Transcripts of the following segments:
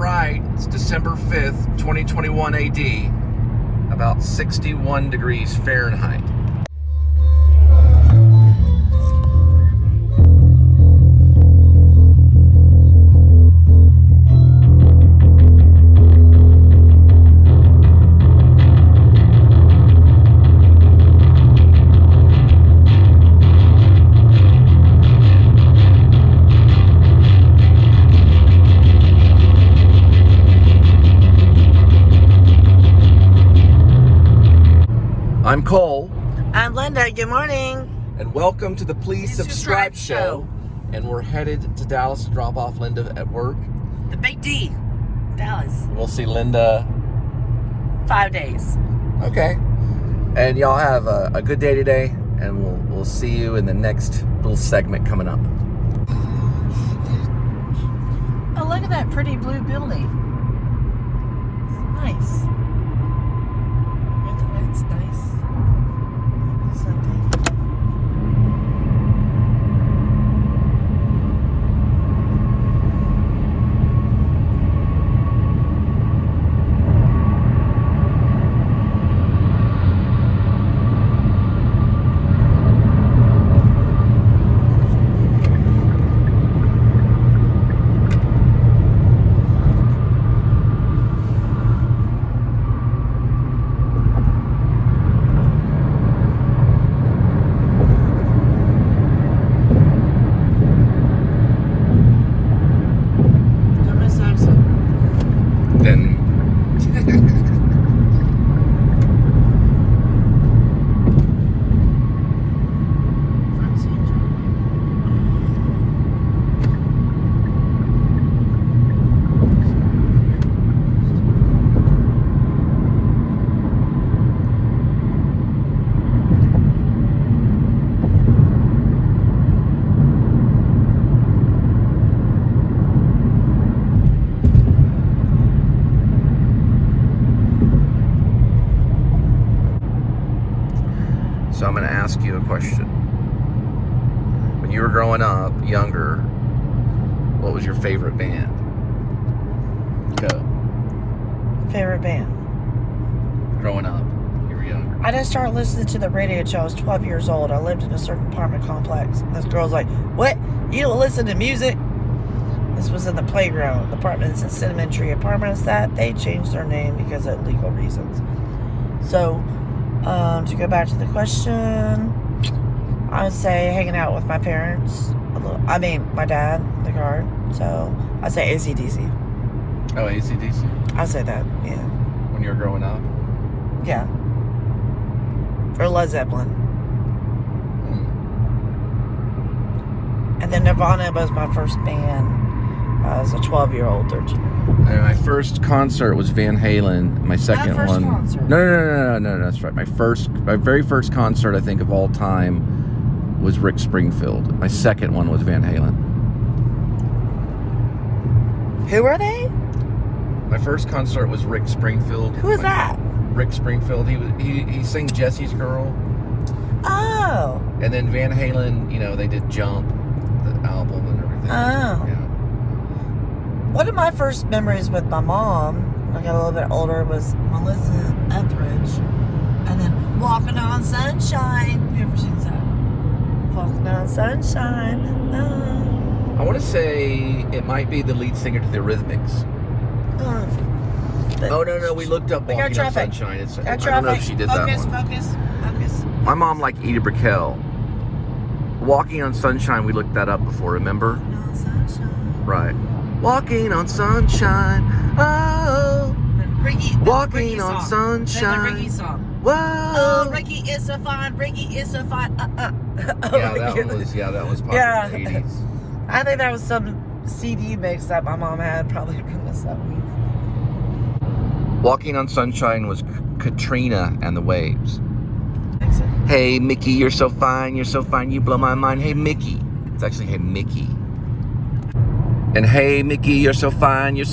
right. It's December 5th, 2021 AD. About 61 degrees Fahrenheit. I'm Cole. I'm Linda. Good morning. And welcome to the Please Subscribe Show. And we're headed to Dallas to drop off Linda at work. The Big D, Dallas. We'll see Linda 5 days. Okay. And y'all have a good day today, and we'll see you in the next little segment coming up. Oh, look at that pretty blue building. Nice. It's nice. Something. So I'm going to ask you a question. When you were growing up, younger, what was your favorite band? Go. Favorite band? Growing up, you were younger. I didn't start listening to the radio until I was 12 years old. I lived in a certain apartment complex. And this girl's like, "What? You don't listen to music?" This was in the playground. The apartments in Cinnamon Tree Apartments that they changed their name because of legal reasons. So, to go back to the question, I would say hanging out with my parents. My dad, the guard. So, I'd say AC/DC. Oh, AC/DC? I'd say that, yeah. When you were growing up? Yeah. Or Led Zeppelin. And then Nirvana was my first band as a 12-year-old, 13-year-old. And my first concert was Van Halen. My second first one. Concert. No, that's right. My very first concert, I think, of all time was Rick Springfield. My second one was Van Halen. Who are they? My first concert was Rick Springfield. Who is that? Rick Springfield. He sang Jesse's Girl. Oh. And then Van Halen, they did Jump, the album and everything. Oh. Yeah. One of my first memories with my mom, when I got a little bit older, was Melissa Etheridge. And then Walking on Sunshine. You ever seen that? Walking on Sunshine. Oh. I want to say it might be the lead singer to the Eurythmics. Oh, no, we looked up Walking on Sunshine. I don't know if she did that one. Focus. My mom liked Edith Brickell. Walking on Sunshine, we looked that up before, remember? Walking on Sunshine. Right. Walking on Sunshine, oh. Walking on Sunshine. The Ricky song. Whoa. Oh, Ricky is so fine. Ricky is so fine. That was popular in the 80s. I think that was some CD mix that my mom had, probably from the 70s. Walking on Sunshine was Katrina and the Waves. Hey, Mickey, you're so fine, you blow my mind. Hey, Mickey. It's actually Hey, Mickey. And Hey, Mickey, you're so fine, you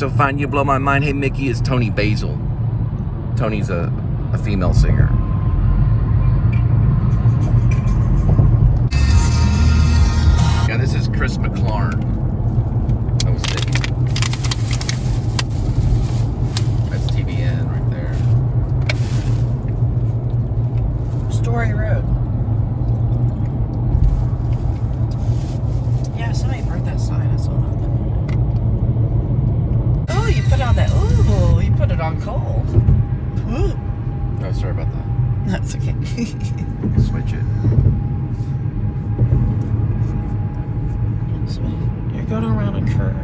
blow my mind. Hey, Mickey is Tony Basil. Tony's a female singer. Yeah, this is Chris McLaren. I was thinking. it on cold. Ooh. Oh, sorry about that. That's okay. Switch it. So you're going around a curve.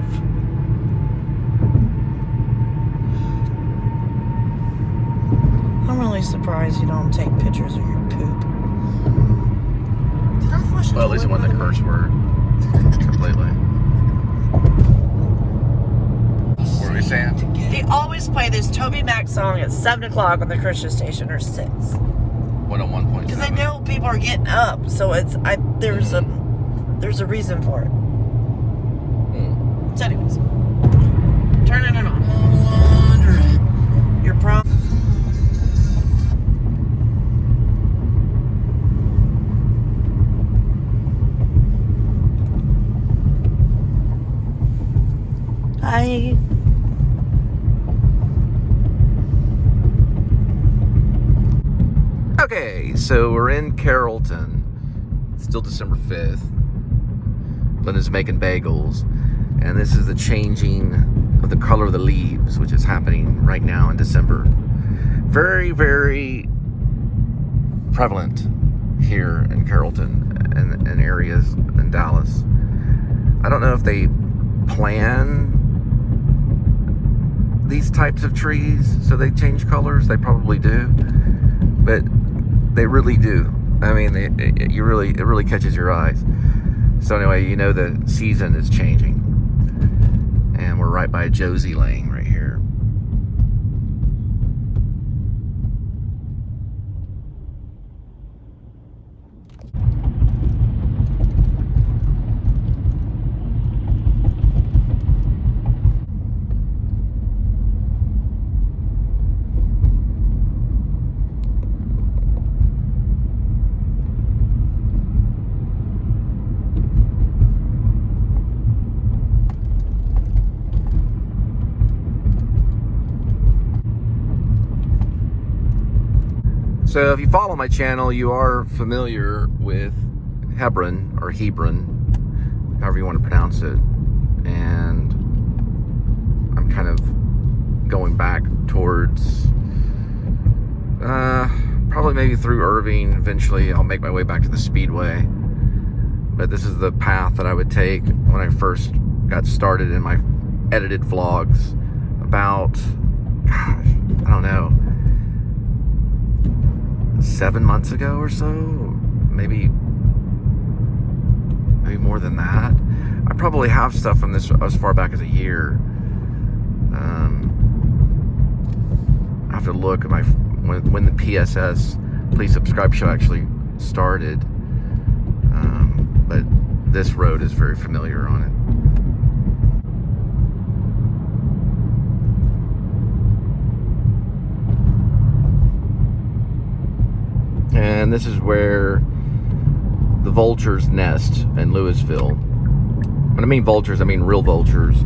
I'm really surprised you don't take pictures of your poop. Did I flush the Well, at least it toilet, wasn't a by the way? curse word. Completely. What were we saying? They always play this Toby Mac song at 7 o'clock on the Christian station, or 6. 101.7. Because I know people are getting up, so there's a reason for it. So anyways, turning it on. Your problem. Hi. Okay, so we're in Carrollton. It's still December 5th. Linda's making bagels. And this is the changing of the color of the leaves, which is happening right now in December. Very, very prevalent here in Carrollton and areas in Dallas. I don't know if they plan these types of trees so they change colors. They probably do, but they really do. I mean, it really catches your eyes. So anyway, you know the season is changing, and we're right by Josie Lane right here. So if you follow my channel, you are familiar with Hebron, or Hebron, however you want to pronounce it. And I'm kind of going back towards, probably maybe through Irving. Eventually I'll make my way back to the Speedway. But this is the path that I would take when I first got started in my edited vlogs about, gosh, I don't know, 7 months ago or so, maybe more than that. I probably have stuff from this as far back as a year. I have to look at my when the PSS Please Subscribe show actually started. But this road is very familiar on it. And this is where the vultures nest in Louisville. When I mean vultures, I mean real vultures.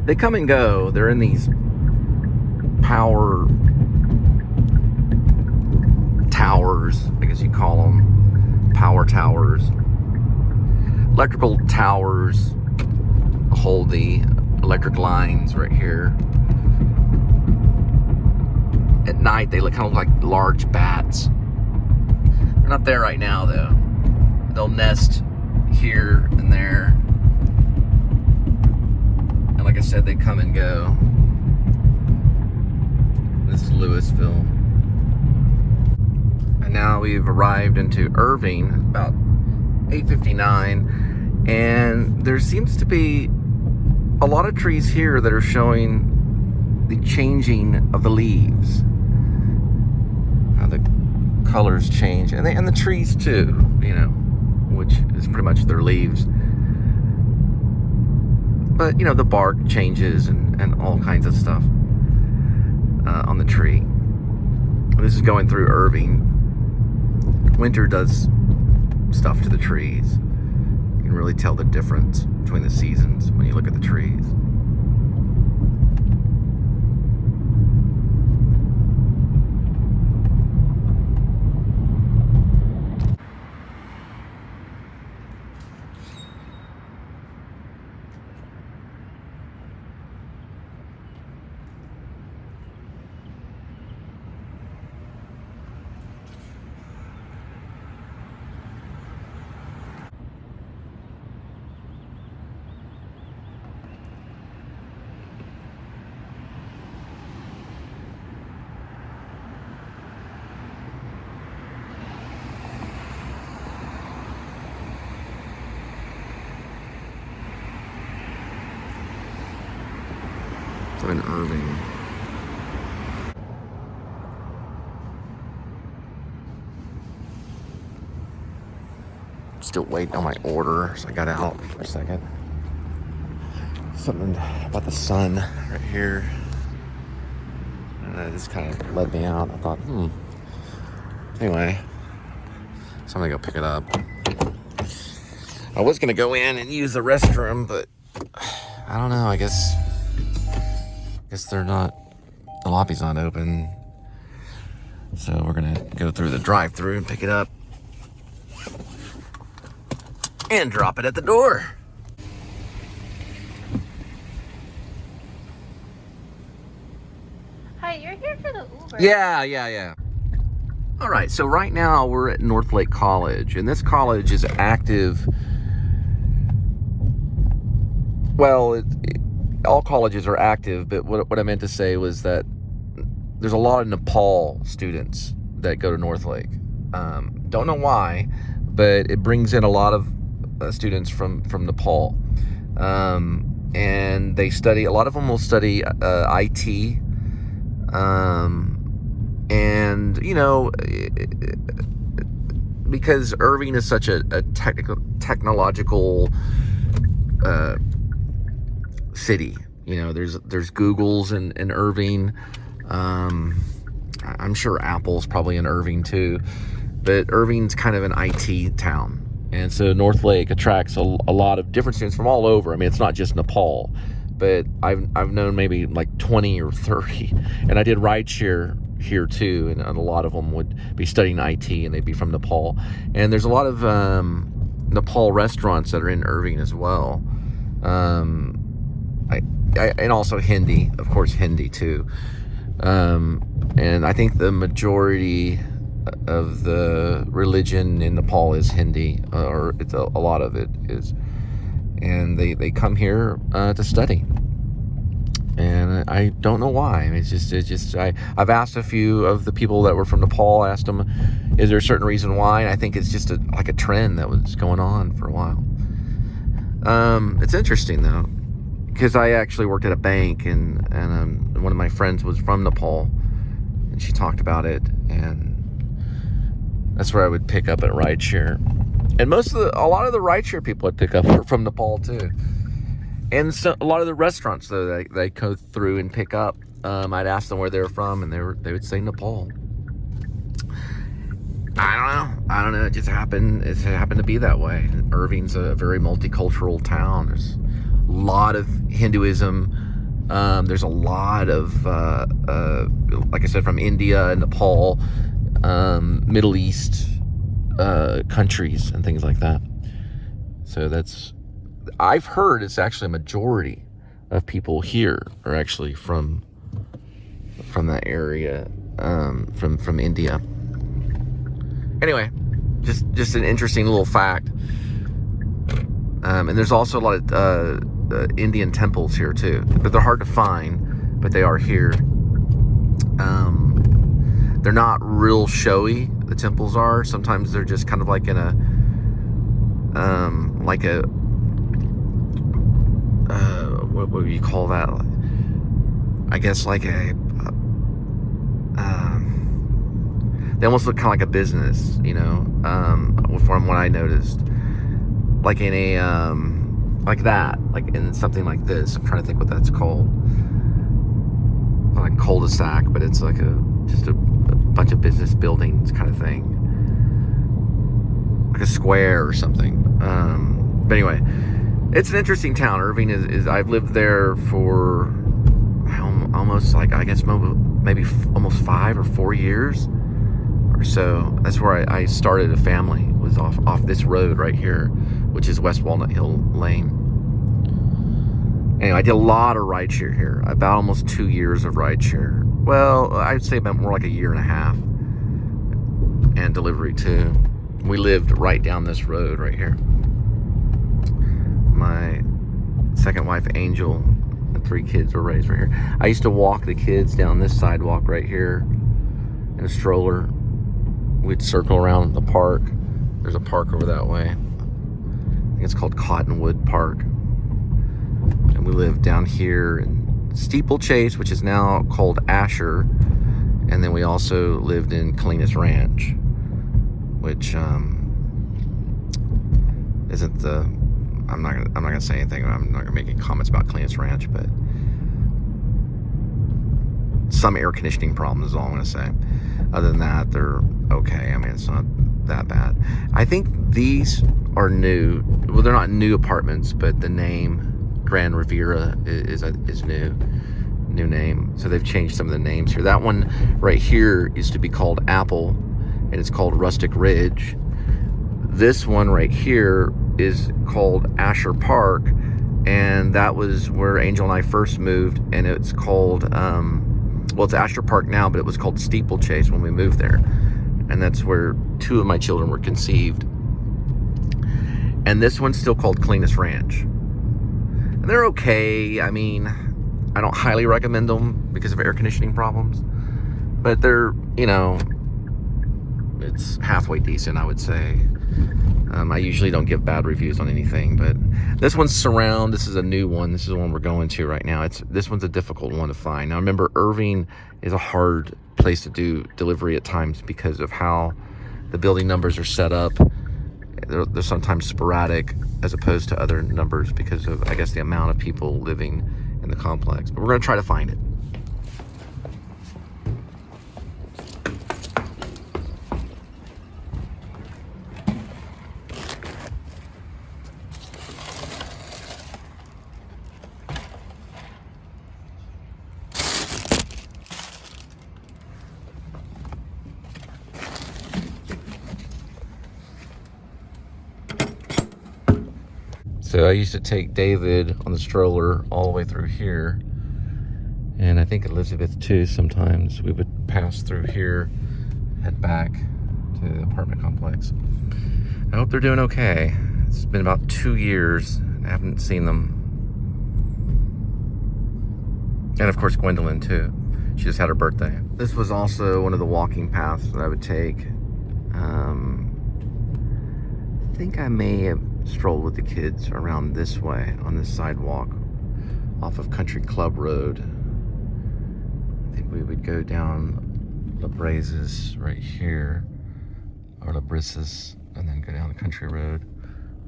They come and go. They're in these power towers, I guess you call them. Power towers. Electrical towers hold the electric lines right here. At night, they kind of look like large bats. They're not there right now, though. They'll nest here and there. And like I said, they come and go. This is Louisville. And now we've arrived into Irving, about 8:59. And there seems to be a lot of trees here that are showing the changing of the leaves. The colors change, and the trees too, you know, which is pretty much their leaves. But you know, the bark changes and all kinds of stuff on the tree. This is going through Irving. Winter does stuff to the trees. You can really tell the difference between the seasons when you look at the trees. also in Irving. Still waiting on my order, so I got out for a second. Something about the sun right here. And that just kind of led me out. I thought, Anyway, so I'm gonna go pick it up. I was gonna go in and use the restroom, but I don't know. I guess they're not. The lobby's not open, so we're gonna go through the drive-through and pick it up and drop it at the door. Hi, you're here for the Uber. Yeah. All right, so right now we're at Northlake College, and this college is active. Well, all colleges are active, but what I meant to say was that there's a lot of Nepal students that go to Northlake. Don't know why, but it brings in a lot of students from Nepal. And they study, a lot of them will study IT. And, you know, because Irving is such a technological city, you know, there's Google's in Irving. I'm sure Apple's probably in Irving too, but Irving's kind of an IT town. And so Northlake attracts a lot of different students from all over. I mean, it's not just Nepal, but I've known maybe like 20 or 30, and I did rideshare here too, and a lot of them would be studying IT, and they'd be from Nepal. And there's a lot of Nepal restaurants that are in Irving as well. And also Hindi, of course, Hindi too. And I think the majority of the religion in Nepal is Hindi, or it's a lot of it is. And they come here to study. And I don't know why. I mean, it's just I've asked a few of the people that were from Nepal, asked them, is there a certain reason why? And I think it's just like a trend that was going on for a while. It's interesting though, because I actually worked at a bank, and one of my friends was from Nepal, and she talked about it, and that's where I would pick up at rideshare. And a lot of the rideshare people I'd pick up were from Nepal too. And so a lot of the restaurants though that I go through and pick up, I'd ask them where they were from, and they would say Nepal. I don't know. It just happened to be that way. Irving's a very multicultural town. There's a lot of Hinduism. There's a lot of, like I said, from India and Nepal, Middle East countries and things like that. So I've heard it's actually a majority of people here are actually from that area, from India. Anyway, just an interesting little fact. And there's also a lot of Indian temples here too, but they're hard to find, but they are here. They're not real showy, the temples are. Sometimes they're just kind of like in a what would you call that? I guess like they almost look kind of like a business, you know, from what I noticed. Like in a, like that, like in something like this. I'm trying to think what that's called. Like cul-de-sac, but it's like just a bunch of business buildings kind of thing. Like a square or something. But anyway, it's an interesting town. Irving is I've lived there for almost like, I guess maybe almost 5 or 4 years or so. That's where I started a family, was off this road right here, which is West Walnut Hill Lane. Anyway, I did a lot of rideshare here, about almost 2 years of rideshare. Well, I'd say about more like a year and a half, and delivery too. We lived right down this road right here. My second wife, Angel, and 3 kids were raised right here. I used to walk the kids down this sidewalk right here in a stroller. We'd circle around the park. There's a park over that way. I think it's called Cottonwood Park. And we lived down here, and Steeplechase, which is now called Asher, and then we also lived in Colinas Ranch, which isn't the. I'm not gonna say anything. I'm not gonna make any comments about Colinas Ranch, but some air conditioning problems is all I'm gonna say. Other than that, they're okay. I mean, it's not that bad. I think these are new. Well, they're not new apartments, but the name Grand Riviera is new name. So they've changed some of the names here. That one right here used to be called Apple, and it's called Rustic Ridge. This one right here is called Asher Park, and that was where Angel and I first moved, and it's called well, it's Asher Park now, but it was called Steeplechase when we moved there, and that's where 2 of my children were conceived. And this one's still called Colinas Ranch, and they're okay. I mean, I don't highly recommend them because of air conditioning problems, but they're, you know, it's halfway decent, I would say. I usually don't give bad reviews on anything, but this one's Surround. This is a new one. This is the one we're going to right now. This one's a difficult one to find. Now, remember, Irving is a hard place to do delivery at times because of how the building numbers are set up. They're sometimes sporadic as opposed to other numbers because of, I guess, the amount of people living in the complex. But we're going to try to find it. So I used to take David on the stroller all the way through here, and I think Elizabeth too. Sometimes we would pass through here, head back to the apartment complex. I hope they're doing okay. It's been about 2 years. I haven't seen them. And of course Gwendolyn too. She just had her birthday. This was also one of the walking paths that I would take. I think I may have strolled with the kids around this way on this sidewalk off of Country Club Road. I think we would go down La Brazes right here, or La Brisses, and then go down the Country Road,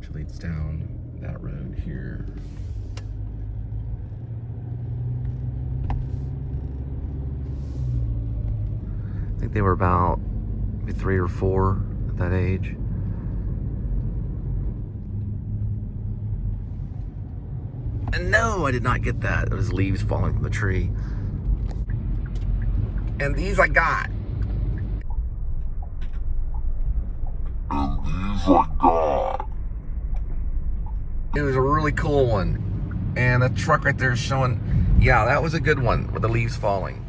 which leads down that road here. I think they were about maybe 3 or 4 at that age. And no, I did not get that. It was leaves falling from the tree. And these I got. It was a really cool one. And the truck right there is showing, yeah, that was a good one with the leaves falling.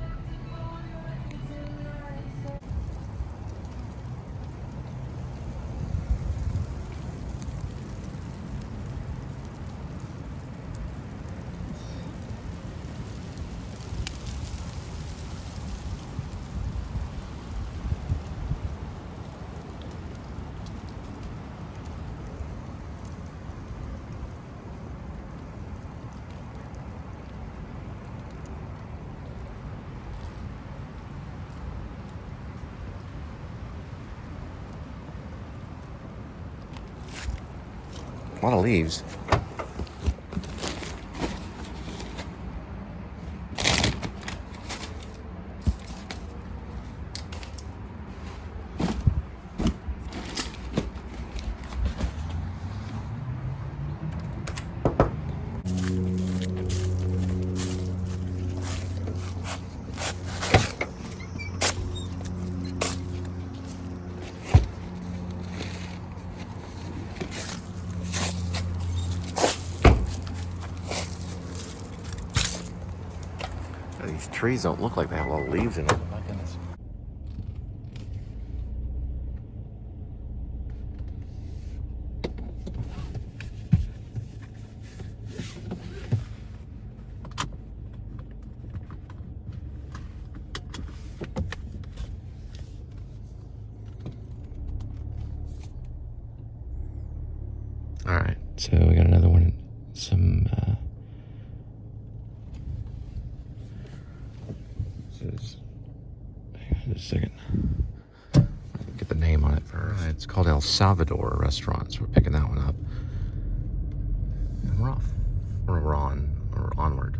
A lot of leaves. These trees don't look like they have a lot of leaves in them. My goodness. All right, so we got another one. Some is, hang on just a second. Get the name on it for, it's called El Salvador restaurant, so we're picking that one up. And we're off. We're on, or onward.